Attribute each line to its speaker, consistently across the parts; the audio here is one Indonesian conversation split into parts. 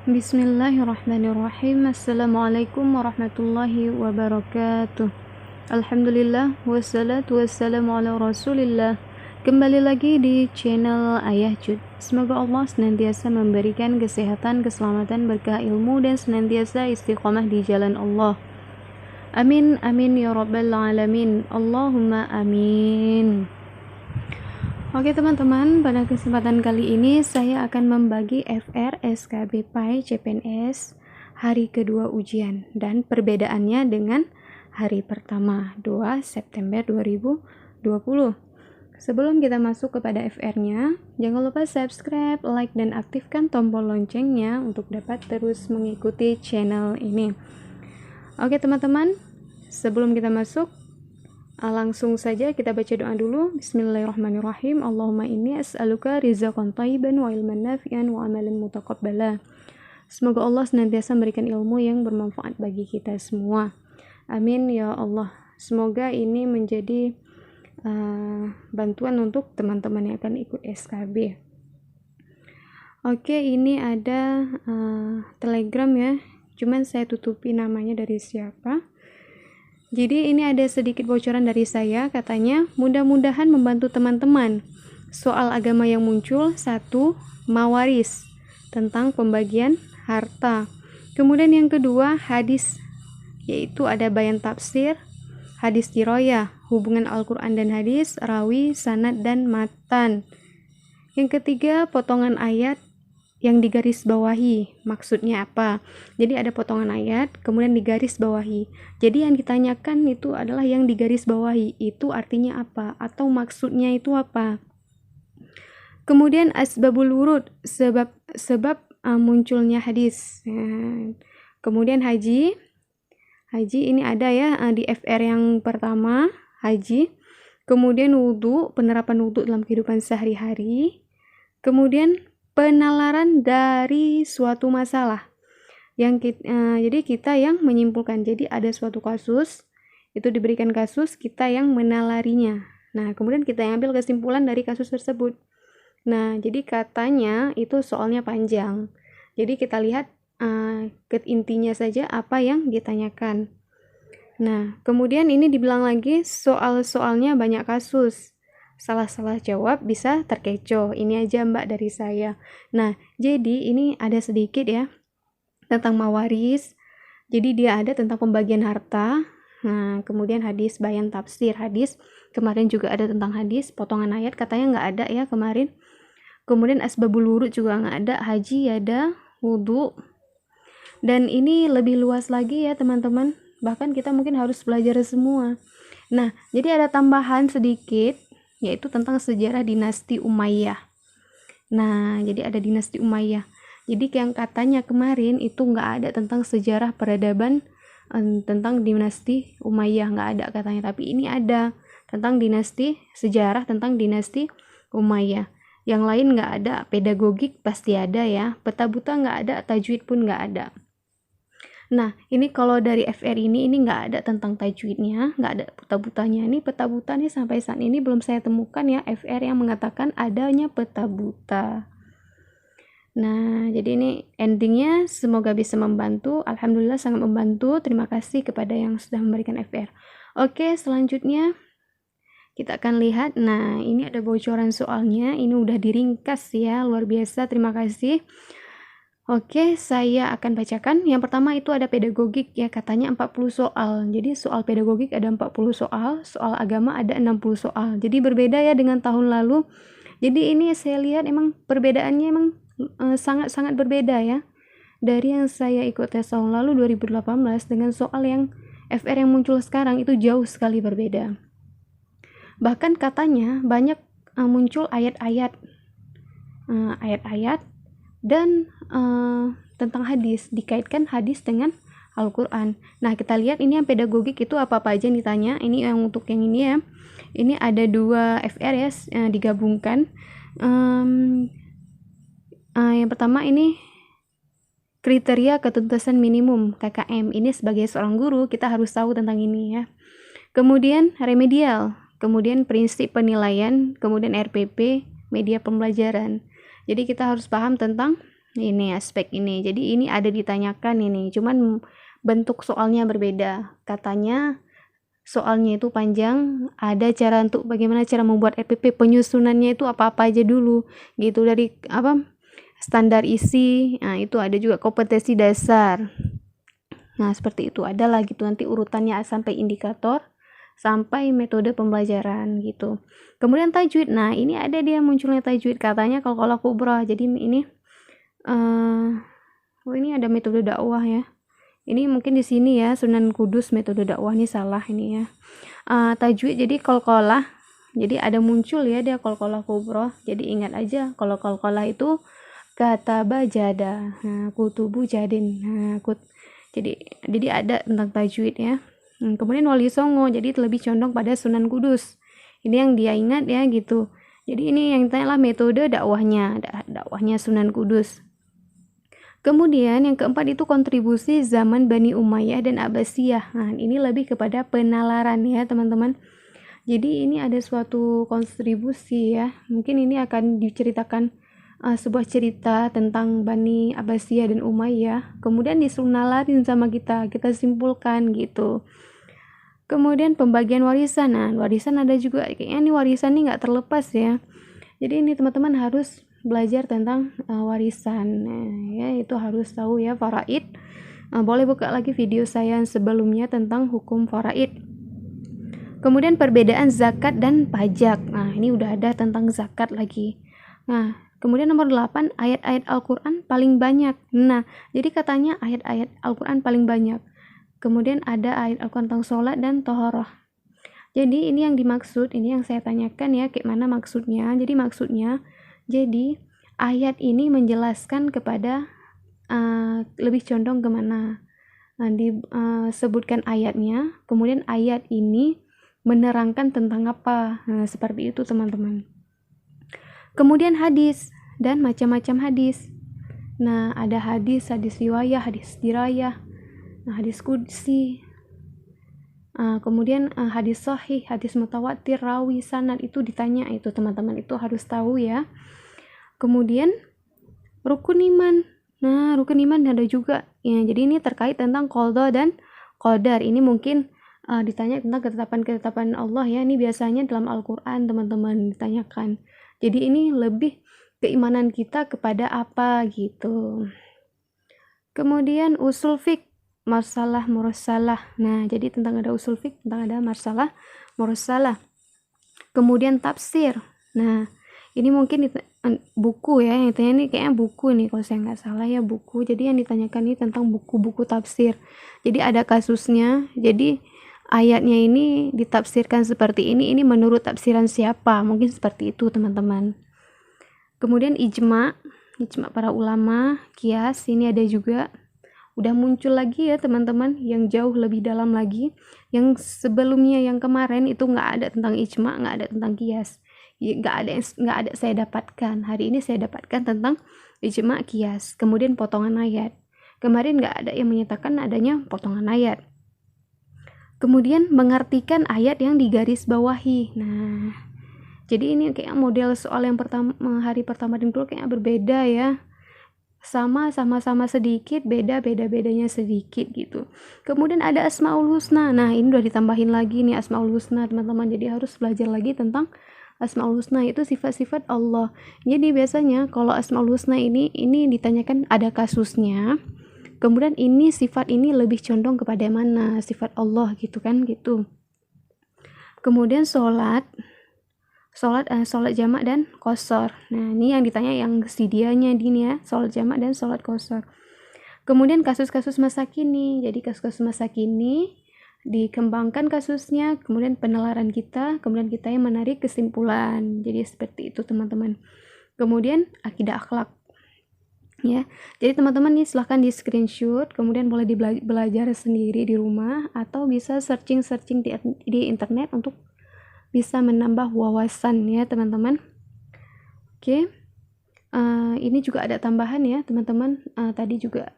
Speaker 1: Bismillahirrahmanirrahim. Assalamualaikum warahmatullahi wabarakatuh. Alhamdulillah, wassalatu wassalamu ala rasulillah. Kembali lagi di channel Ayah Cud. Semoga Allah senantiasa memberikan kesehatan, keselamatan, berkah ilmu, dan senantiasa istiqomah di jalan Allah. Amin, amin ya rabbal alamin. Allahumma amin. Oke teman-teman, pada kesempatan kali ini saya akan membagi FR, SKB, PAI, CPNS hari kedua ujian dan perbedaannya dengan hari pertama 2 September 2020. Sebelum kita masuk kepada FR-nya, jangan lupa subscribe, like, dan aktifkan tombol loncengnya untuk dapat terus mengikuti channel ini. Oke teman-teman, sebelum kita masuk, langsung saja kita baca doa dulu. Bismillahirrahmanirrahim. Allahumma inni as'aluka rizqan thayyiban wa ilman nafi'an wa amalan mutaqabbala. Semoga Allah senantiasa memberikan ilmu yang bermanfaat bagi kita semua. Amin ya Allah. Semoga ini menjadi bantuan untuk teman-teman yang akan ikut SKB. Oke, ini ada Telegram ya. Cuman saya tutupi namanya dari siapa. Jadi ini ada sedikit bocoran dari saya, katanya mudah-mudahan membantu teman-teman. Soal agama yang muncul, 1. Mawaris, tentang pembagian harta. Kemudian yang kedua, hadis, yaitu ada bayan tafsir, hadis diroyah, hubungan Al-Quran dan hadis, rawi, sanad, dan matan. Yang ketiga, potongan ayat yang digaris bawahi, maksudnya apa? Jadi ada potongan ayat, kemudian digaris bawahi. Jadi yang ditanyakan itu adalah yang digaris bawahi, itu artinya apa? Atau maksudnya itu apa? Kemudian asbabul wurud, sebab munculnya hadis. Kemudian haji ini ada ya di FR yang pertama, haji. Kemudian wudhu, penerapan wudhu dalam kehidupan sehari-hari. Kemudian penalaran dari suatu masalah yang jadi kita yang menyimpulkan. Jadi ada suatu kasus, itu diberikan kasus, kita yang menalarinya. Nah, kemudian kita yang ambil kesimpulan dari kasus tersebut. Nah, jadi katanya itu soalnya panjang. Jadi kita lihat ke intinya saja apa yang ditanyakan. Nah, kemudian ini dibilang lagi soal-soalnya banyak kasus. Salah-salah jawab bisa terkecoh. Ini aja Mbak dari saya. Nah, jadi ini ada sedikit ya tentang mawaris. Jadi dia ada tentang pembagian harta. Nah, kemudian hadis bayan tafsir hadis. Kemarin juga ada tentang hadis, potongan ayat katanya nggak ada ya kemarin. Kemudian asbabul wurud juga nggak ada, haji ada, wudhu. Dan ini lebih luas lagi ya teman-teman. Bahkan kita mungkin harus belajar semua. Nah, jadi ada tambahan sedikit, yaitu tentang sejarah dinasti Umayyah. Nah, jadi ada dinasti Umayyah. Jadi yang katanya kemarin itu nggak ada tentang sejarah peradaban tentang dinasti Umayyah, nggak ada katanya. Tapi ini ada tentang dinasti, sejarah tentang dinasti Umayyah. Yang lain nggak ada, pedagogik pasti ada ya, peta buta nggak ada, tajwid pun nggak ada. Nah, ini kalau dari FR ini nggak ada tentang tajwidnya, nggak ada peta butanya. Ini peta buta nih sampai saat ini belum saya temukan ya FR yang mengatakan adanya peta buta. Nah, jadi ini endingnya semoga bisa membantu. Alhamdulillah sangat membantu. Terima kasih kepada yang sudah memberikan FR. Oke, selanjutnya kita akan lihat. Nah, ini ada bocoran soalnya. Ini udah diringkas ya, luar biasa. Terima kasih. Oke, saya akan bacakan. Yang pertama itu ada pedagogik ya, katanya 40 soal. Jadi soal pedagogik ada 40 soal, soal agama ada 60 soal. Jadi berbeda ya dengan tahun lalu. Jadi ini saya lihat emang perbedaannya emang sangat-sangat berbeda ya. Dari yang saya ikut tes tahun lalu 2018 dengan soal yang FR yang muncul sekarang itu jauh sekali berbeda. Bahkan katanya banyak muncul ayat-ayat dan tentang hadis, dikaitkan hadis dengan Al-Quran. Nah, kita lihat ini yang pedagogik itu apa-apa aja yang ditanya. Ini yang untuk yang ini ya. Ini ada 2 FR ya, digabungkan. Yang pertama ini kriteria ketuntasan minimum KKM. Ini sebagai seorang guru kita harus tahu tentang ini ya. Kemudian remedial, kemudian prinsip penilaian, kemudian RPP, media pembelajaran. Jadi kita harus paham tentang Ini aspek ini. Jadi ini ada ditanyakan ini, cuman bentuk soalnya berbeda. Katanya soalnya itu panjang, ada cara untuk bagaimana cara membuat EPP, penyusunannya itu apa-apa aja dulu gitu, dari standar isi. Nah, itu ada juga kompetensi dasar. Nah, seperti itu adalah gitu, nanti urutannya sampai indikator sampai metode pembelajaran gitu. Kemudian tajwid. Nah, ini ada dia munculnya tajwid, katanya qalqalah kubra. Jadi ini ini ada metode dakwah ya. Ini mungkin di sini ya, Sunan Kudus metode dakwah, ini salah ini ya. Tajwid jadi qalqalah. Jadi ada muncul ya dia qalqalah kubra. Jadi ingat aja kalau qalqalah itu kataba jada, kutubu jadin. Jadi ada tentang tajwid ya. Kemudian Wali Songo, jadi lebih condong pada Sunan Kudus. Ini yang dia ingat ya gitu. Jadi ini yang ditanya lah metode dakwahnya Sunan Kudus. Kemudian yang keempat itu kontribusi zaman Bani Umayyah dan Abbasiyah. Nah, ini lebih kepada penalaran ya teman-teman. Jadi ini ada suatu kontribusi ya. Mungkin ini akan diceritakan sebuah cerita tentang Bani Abbasiyah dan Umayyah, kemudian disunalarin sama kita simpulkan gitu. Kemudian pembagian warisan. Nah, warisan ada juga, kayaknya nih warisan nih nggak terlepas ya. Jadi ini teman-teman harus belajar tentang warisan. Nah, ya itu harus tahu ya faraid. Boleh buka lagi video saya sebelumnya tentang hukum faraid. Kemudian perbedaan zakat dan pajak. Nah, ini udah ada tentang zakat lagi. Nah, kemudian nomor 8, ayat-ayat Al-Quran paling banyak. Nah, jadi katanya ayat-ayat Al-Quran paling banyak. Kemudian ada ayat Al-Quran tentang sholat dan tohoroh. Jadi ini yang dimaksud, ini yang saya tanyakan ya, kayak mana maksudnya. Jadi maksudnya, jadi ayat ini menjelaskan kepada lebih condong kemana. Nah, disebutkan ayatnya, kemudian ayat ini menerangkan tentang apa. Nah, seperti itu teman-teman. Kemudian hadis dan macam-macam hadis. Nah, ada hadis riwayah, hadis dirayah, hadis qudsi. Kemudian hadis sahih, hadis mutawatir, rawi, sanad, itu ditanya itu teman-teman, itu harus tahu ya. Kemudian rukun iman. Nah, rukun iman ada juga. Ya, jadi ini terkait tentang qada dan qadar. Ini mungkin ditanya tentang ketetapan-ketetapan Allah ya. Ini biasanya dalam Al-Qur'an teman-teman ditanyakan. Jadi ini lebih keimanan kita kepada apa gitu. Kemudian usul fiqh, marsalah mursalah. Nah, jadi tentang ada usul fiqh, tentang ada marsalah mursalah. Kemudian tafsir. Nah, ini mungkin buku ya, yang ditanya ini kayaknya buku nih kalau saya nggak salah ya, buku. Jadi yang ditanyakan ini tentang buku-buku tafsir. Jadi ada kasusnya. Jadi ayatnya ini ditafsirkan seperti ini menurut tafsiran siapa, mungkin seperti itu teman-teman. Kemudian ijma para ulama, kias, ini ada juga. Udah muncul lagi ya teman-teman, yang jauh lebih dalam lagi. Yang sebelumnya, yang kemarin itu nggak ada tentang ijma, nggak ada tentang kias, nggak ada saya dapatkan. Hari ini saya dapatkan tentang ijma, kias, kemudian potongan ayat. Kemarin nggak ada yang menyatakan adanya potongan ayat. Kemudian mengartikan ayat yang digaris bawahi. Nah, jadi ini kayak model soal yang hari pertama dan kedua kayaknya berbeda ya. Sama-sama sedikit, bedanya sedikit gitu. Kemudian ada Asmaul Husna. Nah, ini udah ditambahin lagi nih Asmaul Husna teman-teman. Jadi harus belajar lagi tentang Asmaul Husna, itu sifat-sifat Allah. Jadi biasanya kalau Asmaul Husna ini ditanyakan ada kasusnya. Kemudian ini sifat ini lebih condong kepada mana? Sifat Allah gitu kan gitu. Kemudian sholat jamak dan qasar. Nah, ini yang ditanya yang sidianya ini ya, sholat jamak dan sholat qasar. Kemudian kasus-kasus masa kini. Jadi kasus-kasus masa kini dikembangkan kasusnya, kemudian penalaran kita, kemudian kita yang menarik kesimpulan. Jadi seperti itu teman-teman. Kemudian akidah akhlak. Ya, jadi teman-teman nih silahkan di screenshot, kemudian boleh belajar sendiri di rumah atau bisa searching di internet untuk bisa menambah wawasan ya teman-teman. Oke, ini juga ada tambahan ya teman-teman. Tadi juga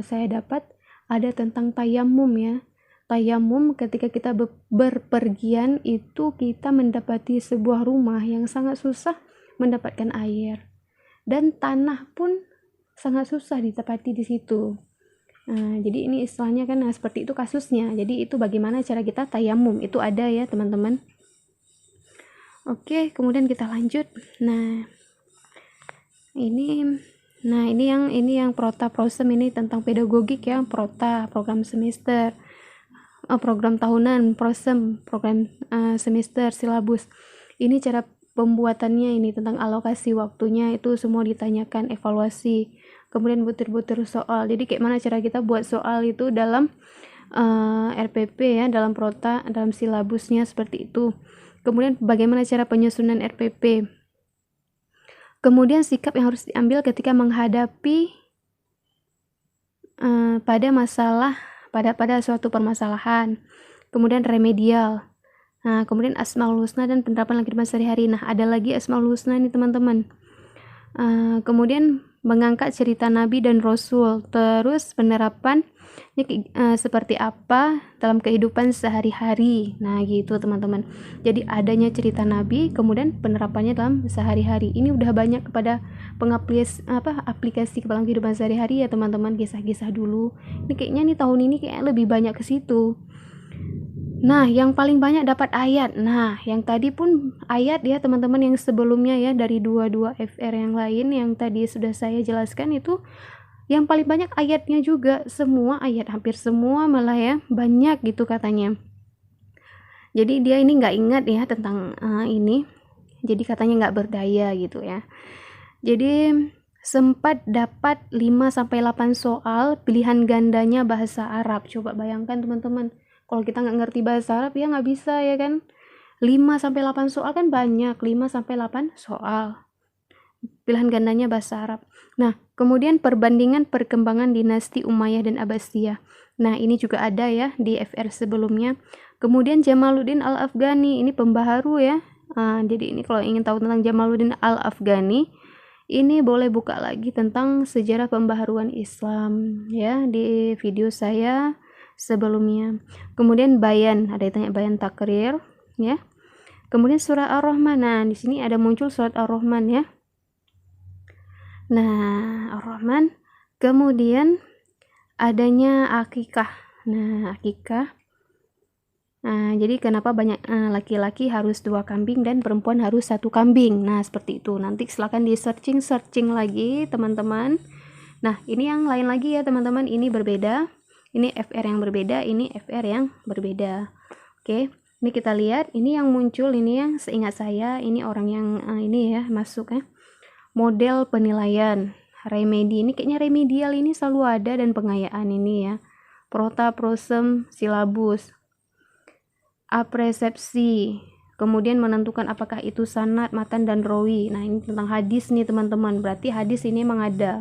Speaker 1: saya dapat ada tentang tayamum ya. Tayamum ketika kita berpergian itu kita mendapati sebuah rumah yang sangat susah mendapatkan air, dan tanah pun sangat susah ditepati di situ. Jadi ini istilahnya kan seperti itu kasusnya. Jadi itu bagaimana cara kita tayamum, itu ada ya teman-teman. Oke, kemudian kita lanjut. Nah ini yang prota prosem, ini tentang pedagogik ya, prota program semester, program tahunan, prosem program semester, silabus. Ini cara pembuatannya, ini tentang alokasi waktunya, itu semua ditanyakan, evaluasi, kemudian butir-butir soal. Jadi kayak mana cara kita buat soal itu dalam RPP ya, dalam prota, dalam silabusnya seperti itu. Kemudian bagaimana cara penyusunan RPP, kemudian sikap yang harus diambil ketika menghadapi pada suatu permasalahan, kemudian remedial. Nah, kemudian Asmaul Husna dan penerapan kehidupan sehari-hari. Nah, ada lagi Asmaul Husna ini teman-teman. Kemudian mengangkat cerita Nabi dan Rasul, terus penerapan seperti apa dalam kehidupan sehari-hari. Nah, gitu teman-teman. Jadi adanya cerita Nabi, kemudian penerapannya dalam sehari-hari. Ini udah banyak kepada aplikasi ke dalam kehidupan sehari-hari ya teman-teman, kisah-kisah dulu. Ini kayaknya nih tahun ini kayak lebih banyak ke situ. Nah, yang paling banyak dapat ayat. Nah, yang tadi pun ayat ya teman-teman, yang sebelumnya ya dari 22 FR yang lain yang tadi sudah saya jelaskan, itu yang paling banyak ayatnya juga, semua ayat, hampir semua malah ya, banyak gitu katanya. Jadi dia ini nggak ingat ya tentang ini, jadi katanya nggak berdaya gitu ya. Jadi sempat dapat 5-8 soal pilihan gandanya bahasa Arab. Coba bayangkan teman-teman, kalau kita nggak ngerti bahasa Arab ya nggak bisa ya kan. 5-8 soal kan banyak, 5-8 soal pilihan gandanya bahasa Arab. Nah, kemudian perbandingan perkembangan dinasti Umayyah dan Abbasiyah. Nah, ini juga ada ya di FR sebelumnya. Kemudian Jamaluddin Al-Afghani, ini pembaharu ya. Jadi ini kalau ingin tahu tentang Jamaluddin Al-Afghani, ini boleh buka lagi tentang sejarah pembaharuan Islam ya di video saya sebelumnya. Kemudian bayan, ada yang tanya bayan takrir ya. Kemudian surah Ar-Rahman. Nah, di sini ada muncul surat Ar-Rahman ya. Nah, Ar-Rahman. Kemudian adanya akikah. Nah, akikah. Nah, jadi kenapa banyak laki-laki harus 2 kambing dan perempuan harus 1 kambing. Nah, seperti itu. Nanti silakan di searching lagi teman-teman. Nah, ini yang lain lagi ya teman-teman, ini berbeda. Ini FR yang berbeda, ini FR yang berbeda. Oke, ini kita lihat, ini yang muncul, ini yang seingat saya, ini orang yang ini ya masuk ya. Model penilaian, remedi, ini kayaknya remedial ini selalu ada, dan pengayaan ini ya. Prota, prosem, silabus, apresepsi, kemudian menentukan apakah itu sanad, matan, dan rawi. Nah, ini tentang hadis nih teman-teman, berarti hadis ini memang ada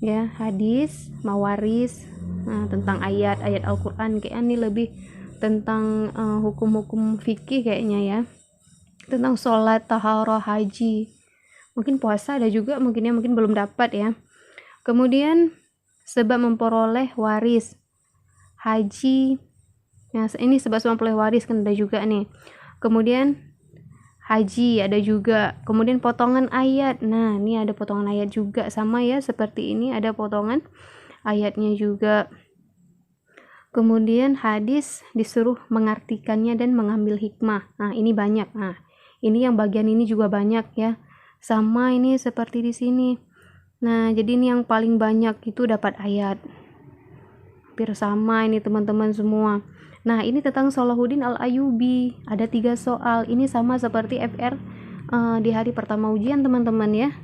Speaker 1: ya, hadis, mawaris. Nah, tentang ayat-ayat Al-Quran, kayaknya ini lebih tentang hukum-hukum fikih kayaknya ya, tentang sholat, taharah, haji, mungkin puasa ada juga mungkin ya, mungkin belum dapat ya. Kemudian sebab memperoleh waris, haji, nah ini sebab memperoleh waris kan ada juga nih. Kemudian haji ada juga. Kemudian potongan ayat, nah ini ada potongan ayat juga, sama ya seperti ini, ada potongan ayatnya juga. Kemudian hadis disuruh mengartikannya dan mengambil hikmah. Nah, ini banyak. Nah, ini yang bagian ini juga banyak ya. Sama ini seperti di sini. Nah, jadi ini yang paling banyak itu dapat ayat. Hampir sama ini teman-teman semua. Nah, ini tentang Salahuddin Al-Ayyubi. Ada 3 soal. Ini sama seperti FR di hari pertama ujian teman-teman ya.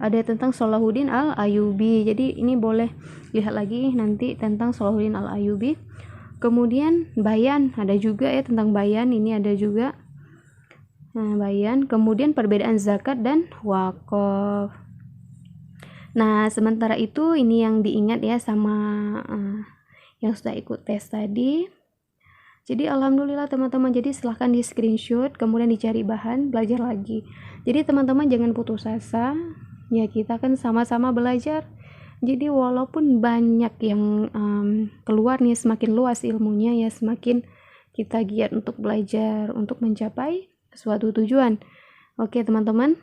Speaker 1: Ada tentang Salahuddin Al-Ayyubi. Jadi ini boleh lihat lagi nanti tentang Salahuddin Al-Ayyubi. Kemudian bayan, ada juga ya tentang bayan, ini ada juga. Nah, bayan. Kemudian perbedaan zakat dan wakaf. Nah, sementara itu ini yang diingat ya sama yang sudah ikut tes tadi. Jadi alhamdulillah teman-teman, jadi silahkan di screenshot, kemudian dicari bahan, belajar lagi. Jadi teman-teman jangan putus asa, ya kita kan sama-sama belajar. Jadi walaupun banyak yang keluar nih, semakin luas ilmunya ya, semakin kita giat untuk belajar, untuk mencapai suatu tujuan. Oke teman-teman,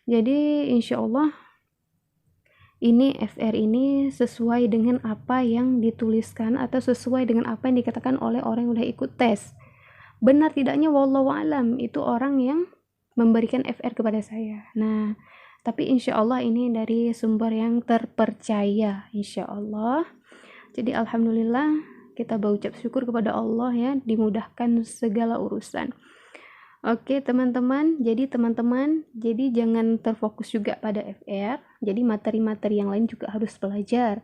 Speaker 1: jadi insya Allah ini FR ini sesuai dengan apa yang dituliskan atau sesuai dengan apa yang dikatakan oleh orang yang udah ikut tes. Benar tidaknya wallahu alam, itu orang yang memberikan FR kepada saya. Nah, tapi insya Allah ini dari sumber yang terpercaya, insya Allah. Jadi alhamdulillah kita berucap syukur kepada Allah ya, dimudahkan segala urusan. Oke teman-teman, jadi jangan terfokus juga pada FR, jadi materi-materi yang lain juga harus belajar.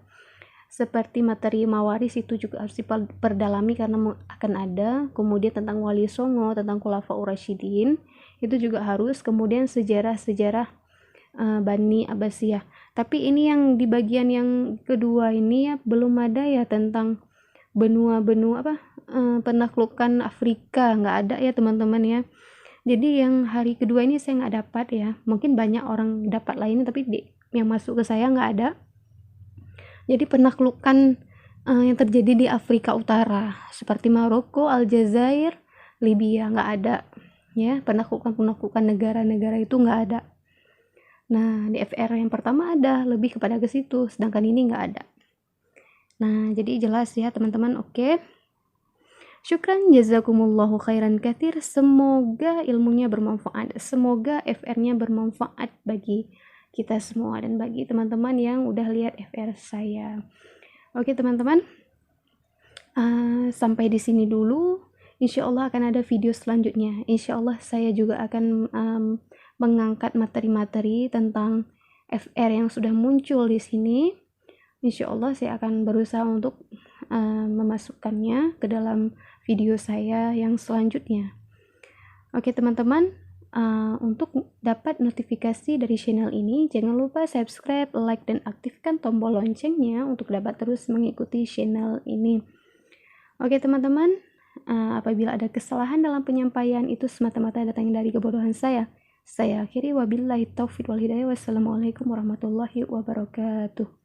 Speaker 1: Seperti materi mawaris itu juga harus diperdalami karena akan ada, kemudian tentang Wali Songo, tentang Khulafaur Rasyidin, itu juga harus, kemudian sejarah-sejarah Bani Abbasiyah. Tapi ini yang di bagian yang kedua ini ya belum ada ya tentang benua-benua penaklukan Afrika, nggak ada ya teman-teman ya. Jadi yang hari kedua ini saya nggak dapat ya, mungkin banyak orang dapat lainnya tapi yang masuk ke saya nggak ada. Jadi penaklukan yang terjadi di Afrika Utara seperti Maroko, Aljazair, Libya nggak ada ya, penaklukan negara-negara itu nggak ada. Nah di FR yang pertama ada, lebih kepada ke situ, sedangkan ini nggak ada. Nah jadi jelas ya teman-teman. Oke, syukran jazakumullahu khairan katsir, semoga ilmunya bermanfaat, semoga FR-nya bermanfaat bagi kita semua dan bagi teman-teman yang udah lihat FR saya. Oke teman-teman, sampai di sini dulu. Insya Allah akan ada video selanjutnya. Insya Allah saya juga akan mengangkat materi-materi tentang FR yang sudah muncul di sini. Insya Allah saya akan berusaha untuk memasukkannya ke dalam video saya yang selanjutnya. Oke teman-teman, untuk dapat notifikasi dari channel ini, jangan lupa subscribe, like, dan aktifkan tombol loncengnya untuk dapat terus mengikuti channel ini. Oke teman-teman, apabila ada kesalahan dalam penyampaian itu semata-mata datang dari kebodohan saya. Saya akhiri, wabillahi taufiq wal hidayah. Wassalamualaikum warahmatullahi wabarakatuh.